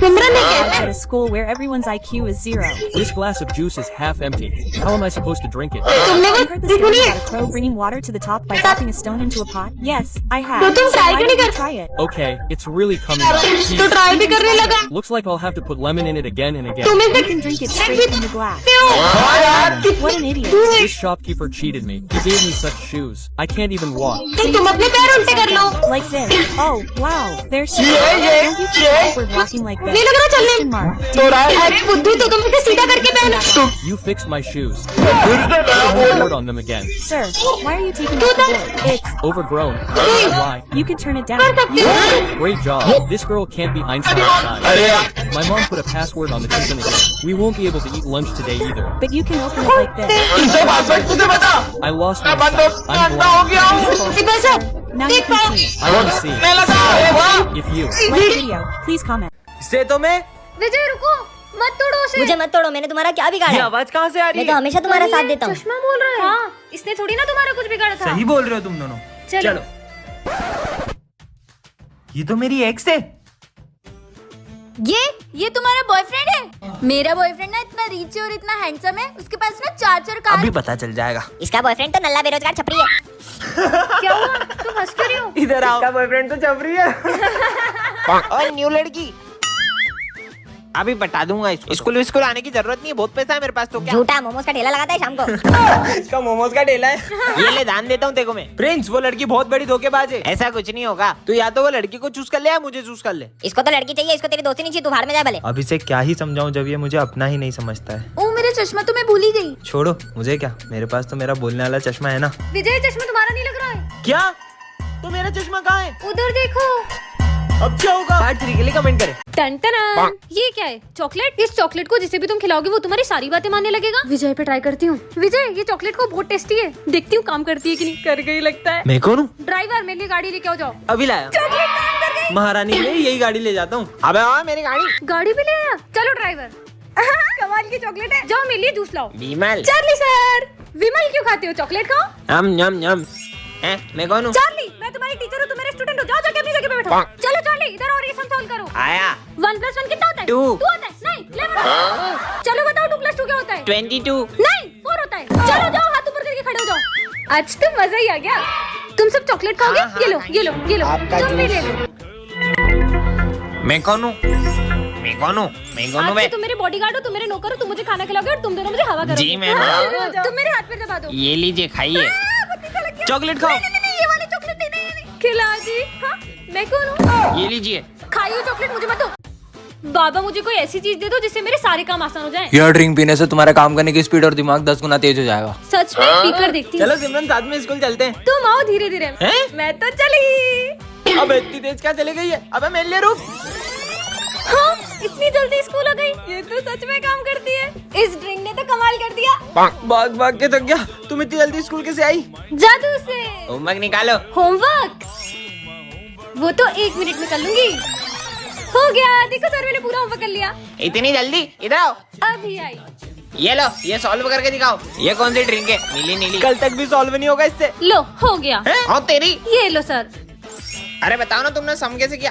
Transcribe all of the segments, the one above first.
सिमरन ने क्या At a school where everyone's IQ is 0. This glass of juice is half empty. How am I supposed to drink it? तुमने You वो heard the सुनी story है? about a crow bringing water to the top by dropping a stone into a pot? Yes, I have. तो तुम So try why क्यों don't नहीं you कर- try it? Okay, it's really coming out. तो Jeez. Try भी करने लगा। Looks like I'll have to put lemon in it again and again. तुम You इसे can drink it straight from the glass. What an idiot. This shopkeeper cheated me. He gave me such shoes. I can't even walk. तो तुम अपने पैर उल्टे कर लो। Like this. Oh, wow. There's so Don't you feel awkward walking like this? नहीं लग रहा चलने। Question mark. अरे बुद्धू तो तुम इसे सीधा करके पहनो। You fixed my shoes. Put board on them again. Sir, why are you taking off the board? It's Overgrown. I don't know why. You can turn it down. You Great job. This girl can't be Einstein's size. My mom put a password on the kitchen again. We won't be able to eat lunch today either. But you can open it like this. I lost my sight. I'm blind. इधर से Now you can see. I want to see. If you. Like video. Please comment. से तो मैं विजय रुको, मत तोड़ो उसे। मुझे मत तोड़ो, मैंने तुम्हारा क्या बिगाड़ा ये है? आवाज कहाँ से आ रही मैं तो है? हमेशा तुम्हारा साथ देता हूँ। चश्मा बोल रहा है। हाँ, इसने थोड़ी ना तुम्हारा कुछ बिगाड़ा था। सही बोल रहे हो तुम दोनों। चलो। ये तो मेरी एक्स है। ये तुम्हारा बॉयफ्रेंड है? मेरा बॉयफ्रेंड ना इतना रिच और इतना हैंडसम है, उसके पास ना 4 कार। अभी पता चल जाएगा। इसका बॉयफ्रेंड तो नल्ला बेरोजगार छपरी है। क्या हुआ? तुम हंस क्यों रही हो? इधर आओ। इसका बॉयफ्रेंड तो छपरी है। और न्यू लड़की। अभी बता दूंगा इसको। स्कूल आने की जरूरत नहीं है, बहुत पैसा है मेरे पास तो क्या। झूठा मोमोज का ठेला लगाता है शाम को। इसका मोमोज का ठेला है। ये ले दान देता हूँ तेको मैं। प्रिंस, वो लड़की बहुत बड़ी धोखेबाज है। ऐसा कुछ नहीं होगा। तू या तो वो लड़की को चूज कर ले या मुझे चूज कर ले। इसको तो लड़की चाहिए, इसको तेरी दोस्ती नहीं चाहिए, तू भाड़ में जा भले। अभी से क्या ही समझाऊं जब ये मुझे अपना ही नहीं समझता है। ओ मेरा चश्मा तो मैं भूल ही गई। छोड़ो, मुझे क्या, मेरे पास तो मेरा बोलने वाला चश्मा है ना। विजय चश्मा तुम्हारा नहीं लग रहा है। क्या? तो मेरा चश्मा कहाँ है? उधर देखो। अब क्या होगा? पार्ट 3 के लिए कमेंट करें। टन ये क्या है? चॉकलेट? इस चॉकलेट को जिसे भी तुम खिलाओगे वो तुम्हारी सारी बातें मानने लगेगा। विजय पे ट्राई करती हूँ। विजय, ये चॉकलेट को बहुत टेस्टी है। देखती हूँ काम करती है कि नहीं। कर गई लगता है। मैं कौन हूँ? ड्राइवर, मेरे लिए गाड़ी लेके आओ जाओ। अभी लाया। चॉकलेट काम कर गई। महारानी के लिए यही गाड़ी ले जाता हूँ। अबे हाँ, मेरी गाड़ी। गाड़ी भी ले आया। चलो ड्राइवर। कमाल की चॉकलेट है। जाओ मेरे लिए जूस लाओ। विमल। चार्ली सर, विमल क्यों खाते हो? चॉकलेट खाओ। यम मैं कौन हूँ? चार्ली, मैं तुम्हारी टीचर हूँ, तुम मेरे स्टूडेंट हो। जाओ जाके अपनी जगह पे बैठो। चलो चार्ली, इधर और ये सम सॉल्व करो। आया। 1+1 कितना होता है? 2 होता है। नहीं, 11। चलो बताओ 2+2 क्या होता है? 22। नहीं, 4 होता है। चलो जाओ, हाथ ऊपर करके खड़े हो जाओ। आज तो मजा ही आ गया। तुम सब चॉकलेट खाओगे? हाँ, ये लो, ये लो, ये लो। आपका तुम भी ले जूस। लो। मैं कौन हूँ? आज से तुम मेरे बॉडीगार्ड हो, तुम मेरे नौकर हो, तुम मुझे खाना खिलाओगे और तुम दोनों मुझे हवा करोगे। जी, मैम। तुम मेरे हाथ पे दबा दो। ये लीजिए, खाइए। चॉकलेट खाओ। नहीं, ये वाली चॉकलेट नहीं। खिला दी। हाँ, मैं कौन हूँ? ये लीजिए। खाइए चॉकलेट, मुझे मत दो। बाबा, मुझे कोई ऐसी चीज दे दो जिससे मेरे सारे काम आसान हो जाएं। यह ड्रिंक पीने से तुम्हारे काम करने की स्पीड और दिमाग 10 गुना तेज हो जाएगा। सच में पीकर देखती हूँ। चलो सिमरन, साथ में स्कूल चलते हैं। तुम आओ धीरे धीरे। हैं? मैं तो चली। अब इतनी तेज क्या चली गई है? अबे मेरे लिए रुक। हाँ, इतनी जल्दी स्कूल हो गई। ये तो सच में काम करती है। इस ड्रिंक ने तो कमाल कर दिया। भाग के थक गया। तुम इतनी जल्दी स्कूल कैसे आई? जादू से। होमवर्क निकालो। होमवर्क वो तो 1 मिनट में कर लूंगी। हो गया, देखो सर, मैंने पूरा होमवर्क कर लिया। इतनी जल्दी? इधर आओ। अभी आई। ये लो, ये सॉल्व करके दिखाओ। ये कौन सी ड्रिंक है? नीली। कल तक भी सॉल्व नहीं होगा इससे। लो, हो गया। हाँ तेरी। ये लो सर। अरे बताओ ना, तुमने सम कैसे किया?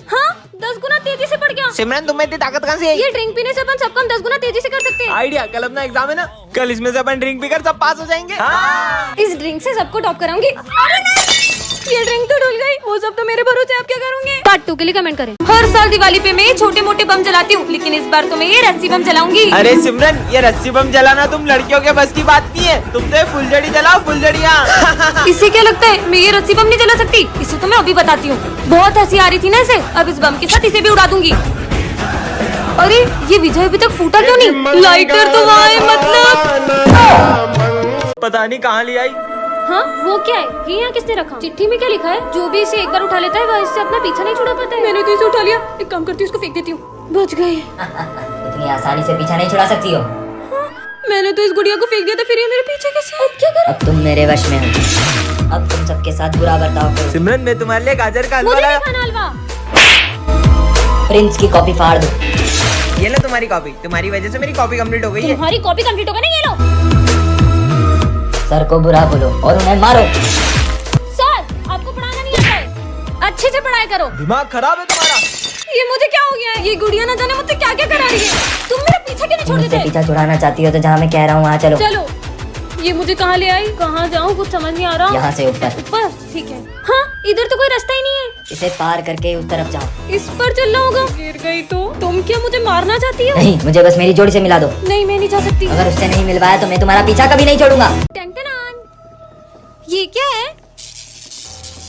हाँ, 10 गुना तेजी से बढ़ गया। सिमरन, तुम्हें इतनी ताकत कहाँ से आई? ये ड्रिंक पीने से अपन सब काम 10 गुना तेजी से कर सकते हैं। आइडिया। कल अपना एग्जाम है ना, कल इसमें से अपन ड्रिंक पीकर सब पास हो जाएंगे। हाँ। इस ड्रिंक से सबको टॉप कराऊंगी। अरे नहीं, ये ड्रिंक तो डुल गई। वो सब तो मेरे भरोसे, अब क्या करूंगी? पार्ट 2 के लिए कमेंट करें। हर साल दिवाली पे मैं छोटे मोटे बम जलाती हूँ, लेकिन इस बार तो मैं ये रस्सी बम जलाऊंगी। अरे सिमरन, ये रस्सी बम जलाना तुम लड़कियों के बस की बात नहीं है। तुम तो फुलझड़ी जलाओ, फुलझड़ियाँ। इसे क्या लगता है मैं ये रस्सी बम नहीं जला सकती? इसे तो मैं अभी बताती हूँ। बहुत हंसी आ रही थी ना इसे, अब इस बम के साथ इसे भी उड़ा दूंगी। अरे ये विजय अभी तक फूटा क्यों नहीं? लाइटर तो वहाँ है, मतलब पता नहीं कहाँ ले आई। हाँ, वो क्या है? ये यहाँ किसने रखा? चिट्ठी में क्या लिखा है? जो भी इसे एक बार उठा लेता है वह इससे अपना पीछा नहीं छुड़ा पाता है। मैंने तो इसे उठा लिया। एक काम करती हूँ, इसको फेंक देती हूँ। बच गए। इतनी आसानी से पीछा नहीं छुड़ा सकती हो। मैंने तो इस गुड़िया को फेंक दिया था, फिर ये मेरे पीछे कैसे? अब क्या करूं? अब तुम मेरे वश में हो। अब तुम सबके साथ बुरा बर्ताव करो। सिमरन, मैं तुम्हारे लिए गाजर का हलवा मुझे लाया। नहीं खाना हलवा। प्रिंस की कॉपी फाड़ दो। ये लो तुम्हारी कॉपी। तुम्हारी वजह से मेरी कॉपी कंप्लीट हो गई है। तुम्हारी कॉपी कंप्लीट हो गई ना? ये लो। सर को बुरा बोलो और उन्हें मारो। सर, आपको पढ़ाना नहीं आता है, अच्छे से पढ़ाई करो। दिमाग खराब है तुम्हारा। ये मुझे क्या ये गुड़िया ना जाने मुझसे क्या क्या करा रही है। तुम मेरा पीछा क्यों नहीं छोड़ मुझसे देते? पीछा छुड़ाना चाहती हो तो जहाँ मैं कह रहा हूँ वहाँ चलो। चलो। ये मुझे कहाँ ले आई? कहाँ जाऊँ कुछ समझ नहीं आ रहा। यहाँ से ऊपर। ऊपर? ठीक है। हाँ, इधर तो कोई रास्ता ही नहीं है। इसे पार करके उस तरफ जाओ। इस पर चलना होगा। गिर गई तो तुम क्या मुझे मारना चाहती हो? नहीं, मुझे बस मेरी जोड़ी से मिला दो। नहीं, मैं नहीं जा सकती। अगर उससे नहीं मिलवाया तो मैं तुम्हारा पीछा कभी नहीं छोड़ूंगा। टन-टन-आन। ये क्या है?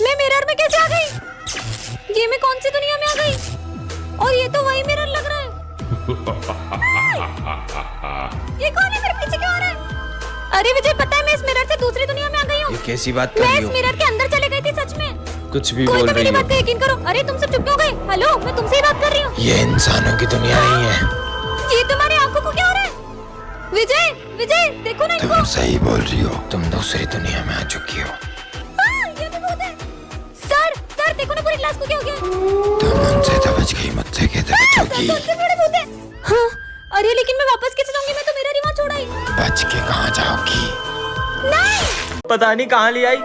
मैं मिरर में कैसे आ गई? ये मैं कौन सी दुनिया में आ गई? और ये तो वही मिरर लग रहा है। ये कौन है? मेरे पीछे क्यों आ रहा है? अरे मुझे पता है, मैं इस मिरर से दूसरी दुनिया में आ गई हूँ। ये कैसी बात कर मैं रही इस हो? मिरर के अंदर चले गई थी सच में। कुछ भी कोई बोल तो रही मेरी हो? बात पे यकीन करो। अरे तुम सब चुप क्यों गए? हेलो, मैं तुमसे ही बात कर रही हूँ। ये इंसानों की दुनिया नहीं है। ये तुम्हारी आंखों को क्या हो रहा है? विजय, विजय, देखो ना इनको। तुम सही बोल रही हो, तुम दूसरी दुनिया में आ चुकी हो। हाँ, ये तो भूत है। सर, देखो ना पूरी क्लास को क्या हो गया? तुम उनसे तो बच गई, मुझसे कैसे बचोगी? सर, उनसे बड़े भूत है। हाँ, अरे लेकिन मैं वापस कैसे जाऊंगी? मैं तो मेरा रिवाज छोड़ आई। बच के कहाँ जाओगी? नहीं। पता नहीं कहाँ ले आई।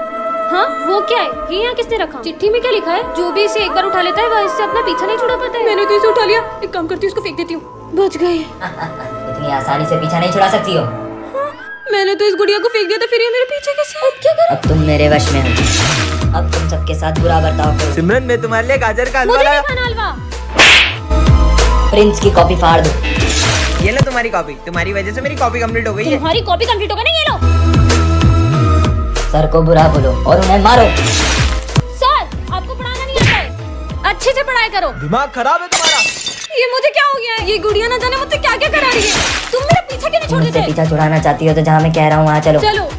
हाँ, वो क्या है? ये यहाँ किसने रखा? चिट्ठी में क्या लिखा है? जो भी इसे एक बार उठा लेता है वह इससे अपना पीछा नहीं छुड़ा पाता है। मैंने तो इसे उठा लिया। एक काम करती हूँ, उसको फेंक देती हूँ। बच गई। इतनी आसानी से पीछा नहीं छुड़ा सकती हो। मैंने तो इस गुड़िया को फेंक दिया था, फिर ये मेरे पीछे कैसे? अब क्या करूं? अब तुम मेरे वश में हो। अब तुम सबके साथ बुरा बर्ताव करो। सिमरन, मैं तुम्हारे लिए गाजर का हलवा मुझे लाया। नहीं खाना हलवा। प्रिंस की कॉपी फाड़ दो। ये लो तुम्हारी कॉपी। तुम्हारी वजह से मेरी कॉपी कंप्लीट हो गई है। तुम्हारी कॉपी कंप्लीट होगा नहीं? ये लो। सर को बुरा बोलो और उन्हें मारो। सर, आपको पढ़ाना नहीं आता है। अच्छे से पढ़ाई करो। दिमाग खराब है तुम्हारा। ये मुझे क्या हो गया है? ये गुड़िया ना जाने मुझसे क्या क्या करा रही है। तुम मेरा पीछा क्यों नहीं छोड़ मुझसे देते? पीछा छुड़ाना चाहती हो तो जहाँ मैं कह रहा हूँ वहाँ चलो। चलो।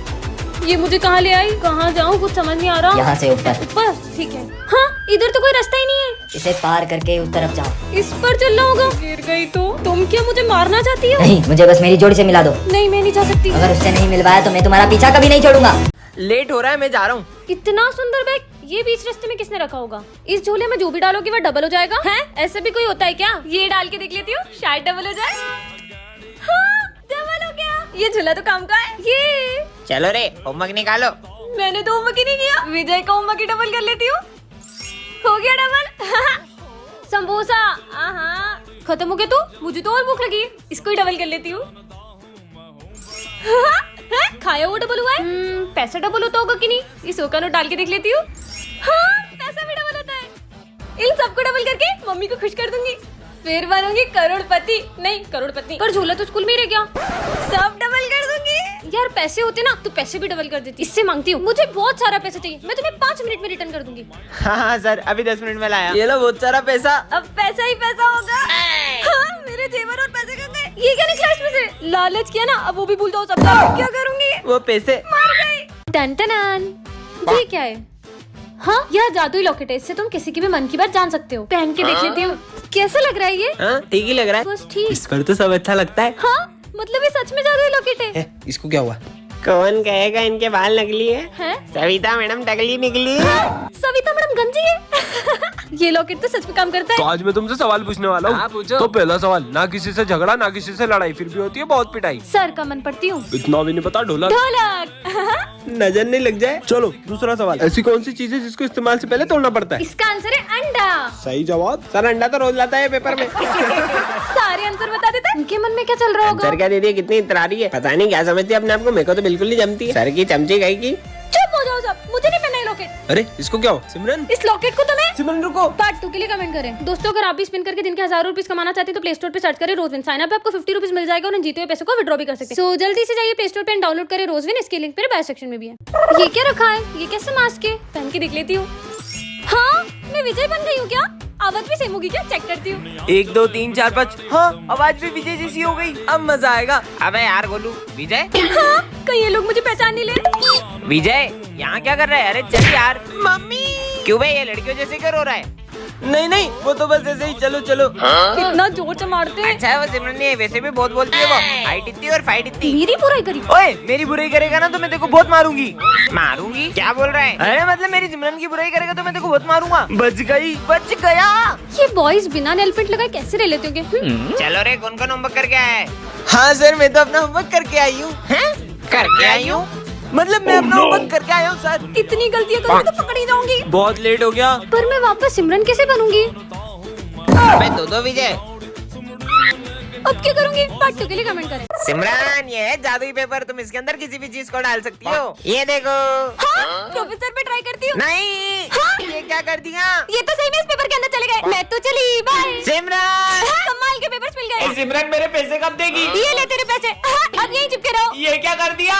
ये मुझे कहाँ ले आई? कहाँ जाऊँ कुछ समझ नहीं आ रहा। यहाँ से ऊपर। ऊपर? ठीक है। हाँ, इधर तो कोई रास्ता ही नहीं है। इसे पार करके उस तरफ जाओ। इस पर चलना होगा। गिर गई तो तुम क्या मुझे मारना चाहती हो? नहीं, मुझे बस मेरी जोड़ी से मिला दो। नहीं, मैं नहीं जा सकती। अगर उससे नहीं मिलवाया तो मैं तुम्हारा पीछा कभी नहीं छोड़ूंगा। लेट हो रहा है, मैं जा रहा हूँ। इतना सुंदर बैग ये बीच रास्ते में किसने रखा होगा? इस झोले में जो भी डालोगी वो डबल हो जाएगा। हैं? ऐसे भी कोई होता है क्या? ये डाल के देख लेती हूँ, शायद डबल हो जाए। हाँ, डबल हो गया। ये झोला तो काम का है। ये चलो रे, होमवर्क निकालो। मैंने तो होमवर्क ही नहीं किया। विजय का होमवर्क ही डबल कर लेती हूँ। हो गया डबल। समोसा। हाँ, खत्म हो गया तो मुझे तो और भूख लगी है। इसको ही डबल कर लेती हूँ। खाया हुआ डबल हुआ है। पैसा डबल होता होगा कि नहीं? इस का नोट डाल के देख लेती हूँ। हाँ, पैसा भी डबल होता है। इन सबको डबल करके मम्मी को खुश कर दूंगी, फिर बनूंगी करोड़पति। नहीं, करोड़पति। पर झोला तो स्कूल में ही रह गया। सब डबल कर दूंगी। यार, पैसे होते ना तो पैसे भी डबल कर देती। इससे मांगती हूँ, मुझे बहुत सारा पैसा चाहिए। मैं तुम्हें 5 मिनट में रिटर्न कर दूंगी। हाँ सर, अभी 10 मिनट में लाया। ये लो बहुत सारा पैसा। अब पैसा ही पैसा होगा। हाँ, मेरे जेवर और पैसे कहाँ गए? ये क्या निकला इसमें से? लालच किया ना, अब वो भी भूल जाओ सब। क्या करूंगी? वो पैसे मार गई। टन-टन-आन। ये क्या है? हाँ, यह जादुई लॉकेट है। इससे तुम किसी की भी मन की बात जान सकते हो। पहन के देख लेती हूँ कैसा लग रहा है ये। हाँ, ठीक ही लग रहा है। बस ठीक। इस पर तो सब अच्छा लगता है। हाँ, मतलब ये सच में जादुई लॉकेट है। इसको क्या हुआ? कौन कहेगा इनके बाल नकली है? हैं? सविता मैडम टकली निकली है। हाँ, सविता मैडम गंजी है। ये लॉकेट तो सच में काम करता तो है। आज मैं तुमसे सवाल पूछने वाला हाँ, हूँ। पूछो। तो पहला सवाल, ना किसी से झगड़ा ना किसी से लड़ाई, फिर भी होती है बहुत पिटाई। सर का मन पढ़ती हूँ। इतना भी नहीं पता ढोलक। ढोलक। नजर नहीं लग जाए। चलो दूसरा सवाल, ऐसी कौन सी चीज है जिसको इस्तेमाल से पहले तोड़ना पड़ता है? इसका आंसर है अंडा। सही जवाब। सर, अंडा तो रोज लाता है पेपर में। सारे आंसर बता देते हैं। उनके मन में क्या चल रहा होगा? सर क्या दीदी कितनी इतरारी है, पता नहीं क्या समझती है अपने आप को। मेरे को तो बिल्कुल नहीं जमती। सर की चमची गई की। चुप हो जाओ सब, मुझे नहीं पहनना ये लॉकेट। अरे इसको क्या हो? सिमरन, इस लॉकेट को तुम्हें सिमरन रुको। पार्ट 2 के लिए कमेंट करें। दोस्तों, अगर आप भी स्पिन करके दिन के 1000 रुपीज कमाना चाहते हैं तो प्ले स्टोर पे सर्च करें रोजविन। साइन अप पे आपको 50 रुपीज मिल जाएगा और उन जीते हुए पैसों को विड्रॉ भी कर सकते हैं। सो जल्दी से जाइए प्ले स्टोर पे डाउनलोड करें रोजविन। इसके लिंक मेरे बायो सेक्शन में भी है। ये क्या रखा है? ये कैसे मास्क है? पहन के देख लेती हूँ। हाँ, मैं विजय बन गई हूँ क्या? आवाज भी सेम होगी क्या? चेक करती हूँ। 1 2 3 4 5। हाँ, आवाज भी विजय जैसी हो गई। अब मजा आएगा। अबे यार गोलू, विजय। हाँ, कहीं ये लोग मुझे पहचान नहीं ले। विजय यहाँ क्या कर रहा है? अरे चल यार। मम्मी। क्यों भाई, ये लड़कियों जैसे क्यों रो रहा है? नहीं नहीं, वो तो बस ऐसे ही। चलो चलो। कितना जोर से मारते हैं। अच्छा है, वो सिमरन नहीं है, वैसे भी बहुत बोलती है वो। हाइट इतनी और फाइट इतनी। मेरी बुराई करी। ओए, मेरी बुराई करेगा ना तो मैं तेरे को बहुत मारूंगी। मारूंगी? क्या बोल रहा है? अरे मतलब मेरी सिमरन की बुराई करेगा तो मैं तेरे को बहुत मारूंगा। बच गई, बच गया। ये बॉयज बिना नेल पेंट लगाए कैसे रह लेते होंगे? चलो रे, कौन कौन होमवर्क करके आया है? हाँ सर, मैं तो अपना होमवर्क करके आई हूँ। करके आई हूँ मतलब मैं अपना होमवर्क करके आया हूँ सर। इतनी गलतियाँ करूँगी तो पकड़ी जाऊंगी। बहुत लेट हो गया। पर मैं वापस सिमरन कैसे बनूंगी? अबे दो विजय। अब क्या करूंगी? पार्ट 2 के लिए कमेंट करें। सिमरन ये है जादुई पेपर, तुम इसके अंदर किसी भी चीज को डाल सकती हो। ये देखो। हाँ, प्रोफेसर पे ट्राई करती हूँ। नहीं। हाँ? ये क्या कर दिया? ये तो सही में इस पेपर के अंदर चले गए। मैं तो चली, बाय। सिमरन कमाल के पेपर्स मिल गए। सिमरन मेरे पैसे कब देगी? ये ले तेरे पैसे। हाँ, अब यहीं चिपके रहो। ये क्या कर दिया?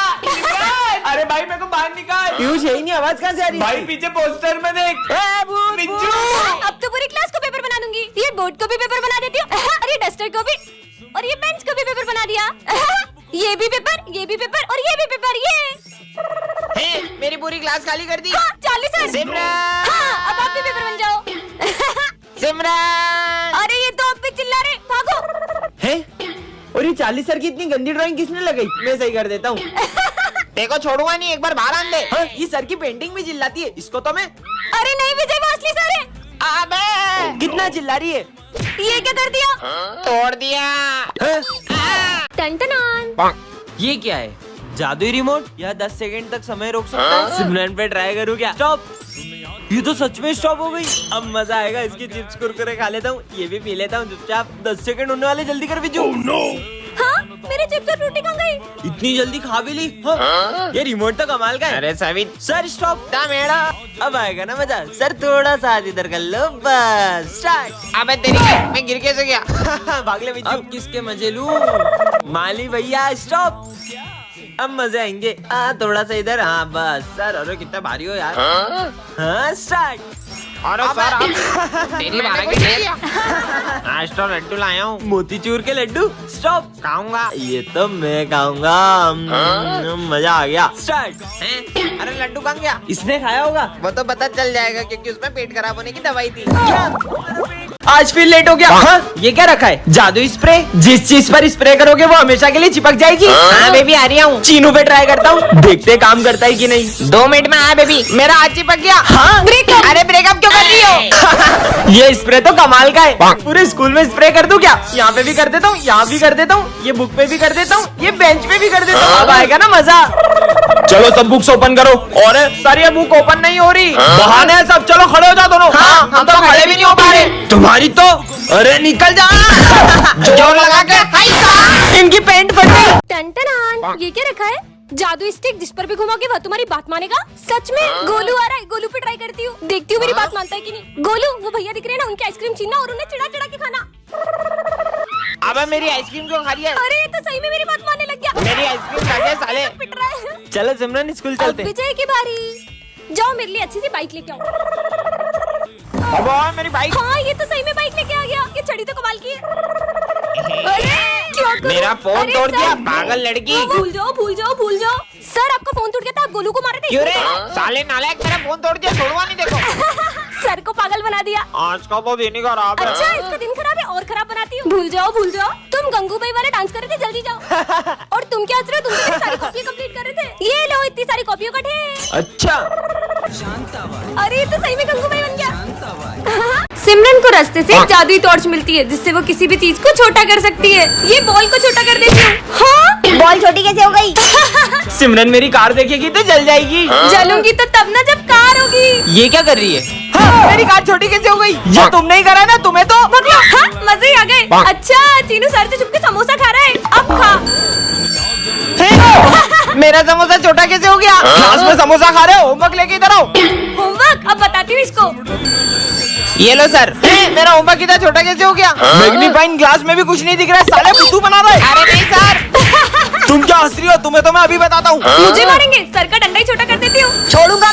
अरे भाई मेरे को बाहर निकाल। पीयूष यही नहीं, आवाज कहाँ से आ रही है? भाई पीछे पोस्टर में देख। मिंजू। अब तो पूरी क्लास को पेपर बना दूंगी। ये बोर्ड को भी पेपर बना देती हूँ, और ये डस्टर को भी, और ये बेंच को भी पेपर बना दिया। ये भी पेपर, ये भी पेपर, और ये भी पेपर। ये मेरी पूरी क्लास खाली कर दी। हाँ, 40 है। सिमरन। हाँ, अब आप भी पेपर बन जाओ। सिमरन। अरे ये तो अब भी चिल्ला रहे, भागो। है? और ये 40 सर की इतनी गंदी ड्राइंग किसने लगाई? मैं सही कर देता हूँ। देखो छोड़ूंगा नहीं, एक बार बाहर आन दे। हाँ, ये सर की पेंटिंग भी चिल्लाती है, इसको तो मैं। अरे नहीं विजय, वो असली सर है। अबे कितना चिल्ला रही है? ये क्या कर दिया? तोड़ दिया। टन-टनान। ये क्या है? जादुई रिमोट? या 10 सेकंड तक समय रोक सकता है? सिमरन पे ट्राई करूँ क्या? स्टॉप। ये तो सच में स्टॉप हो गई। अब मजा आएगा, इसके चिप्स कुरकुरे खा लेता हूँ, ये भी पी लेता हूँ चुपचाप। 10 सेकंड होने वाले, जल्दी कर बिजू। हाँ, मेरे चिप्स और फ्रूटी कहाँ गई? इतनी जल्दी खा भी ली? हाँ? ये रिमोट तो कमाल का है। अरे सविन सर स्टॉप। अब आएगा ना मजा। सर थोड़ा सा इधर कर लो, बस स्टार्ट। अबे तेरी मैं गिर कैसे गया? भाग ले बिजू। अब किसके मजे लूं? माली भैया स्टॉप। अब मजे आएंगे। थोड़ा सा इधर। हाँ बस सर। अरे कितना भारी हो यार। हाँ स्टार्ट। और सर आप तेरी आज तो लड्डू लाया हूँ, मोतीचूर के लड्डू। स्टॉप। खाऊंगा। ये तो मैं खाऊंगा। मजा आ गया। स्टार्ट। अरे लड्डू कहाँ गया? इसने खाया होगा। वो तो पता चल जाएगा क्योंकि उसमें पेट खराब होने की दवाई थी। आज फिर लेट हो गया। हाँ? ये क्या रखा है? जादुई स्प्रे। जिस चीज पर स्प्रे करोगे वो हमेशा के लिए चिपक जाएगी। हाँ बेबी आ रही हूँ। चीनू पे ट्राई करता हूँ, देखते काम करता है कि नहीं। 2 मिनट में आया बेबी। मेरा हाथ चिपक गया। हाँ? ब्रेकअप। अरे ब्रेकअप क्यों कर रही हो? ये स्प्रे तो कमाल का है। पूरे स्कूल में स्प्रे कर दूं क्या? यहाँ पे भी कर देता हूँ, यहाँ भी कर देता हूँ, ये बुक पे भी कर देता हूँ, ये बेंच पे भी कर देता हूँ। अब आएगा ना मजा। चलो सब बुक्स ओपन करो। और सर ये बुक ओपन नहीं हो रही। बहाने हैं सब। चलो खड़े हो जाओ दोनों। हाँ, हम तो खड़े भी नहीं हो पा रहे। तुम्हारी तो। अरे निकल जा। जोर लगा के। इनकी पेंट फट गई। टन-टनान। ये क्या रखा है? जादू स्टिक, जिस पर भी घुमाओगे वह तुम्हारी बात मानेगा। सच में? गोलू आ रहा है, गोलू पे ट्राई करती हूँ, देखती हूँ मेरी बात मानता है कि नहीं। गोलू, वो भैया दिख रहे हैं ना, उनकी आइसक्रीम छीनना और उन्हें चिढ़ा चिढ़ा के खाना। अबे मेरी आइसक्रीम क्यों खा रही है? अरे ये तो सही में मेरी बात मानने लग गया। मेरी आइसक्रीम खा गया साले। पिट रहा है। चलो सिमरन स्कूल अब चलते। विजय की बारी। जाओ मेरे लिए अच्छी सी बाइक लेके आओ। अब मेरी बाइक। हाँ, ये तो सही में बाइक लेके आ गया। ये छड़ी तो कमाल की है। अरे क्या करूं? मेरा फोन अरे तोड़ सर, दिया, पागल लड़की। भूल जाओ, भूल जाओ, भूल जाओ। सर आपका फोन टूट गया था, आप गोलू को मारे थे। क्यों रे? साले नालायक, मेरा फोन तोड़ दिया। छोड़वा नहीं देखो। सर को पागल बना दिया। आज का तो दिन ही खराब है। अच्छा, इसका दिन खराब है और खराब बनाती हूँ। भूल जाओ, भूल जाओ। तुम गंगूबाई वाले डांस कर रहे थे, जल्दी जाओ। और तुम क्या हंस रहे हो? तुम तो मेरी सारी कॉपी कंप्लीट कर रहे थे। ये लो, इतनी सारी कॉपियों का ढेर। अच्छा। अरे ये तो सही में गंगूबाई बन गया। सिमरन को रास्ते से जादुई टॉर्च मिलती है, जिससे वो किसी भी चीज को छोटा कर सकती है। ये बॉल को छोटा कर देती हूँ। हाँ? बॉल छोटी कैसे हो गई? सिमरन मेरी कार देखेगी तो जल जाएगी। जलूंगी तो तब ना जब कार होगी। ये क्या कर रही है? हाँ, मेरी कार छोटी कैसे हो गई? ये तुमने ही करा ना, तुम्हें तो। हाँ, मजे ही आ गए। अच्छा, चीनू सर से छुप के समोसा खा रहा है, अब खा। मेरा समोसा छोटा कैसे हो गया? क्लास में समोसा खा रहे हो? होमवर्क लेके इधर आओ। होमवर्क अब बताती हूँ इसको। ये लो सर। मेरा होमवर्क इतना छोटा कैसे हो गया? मैग्नीफाइंग ग्लास में भी कुछ नहीं दिख रहा है। साले बुद्धू बना रहा है। अरे नहीं सर। तुम क्या हंस रही हो? तुम्हें तो मैं अभी बताता हूँ। मुझे मारेंगे? सर का डंडा ही छोटा कर देती हूँ। छोड़ूंगा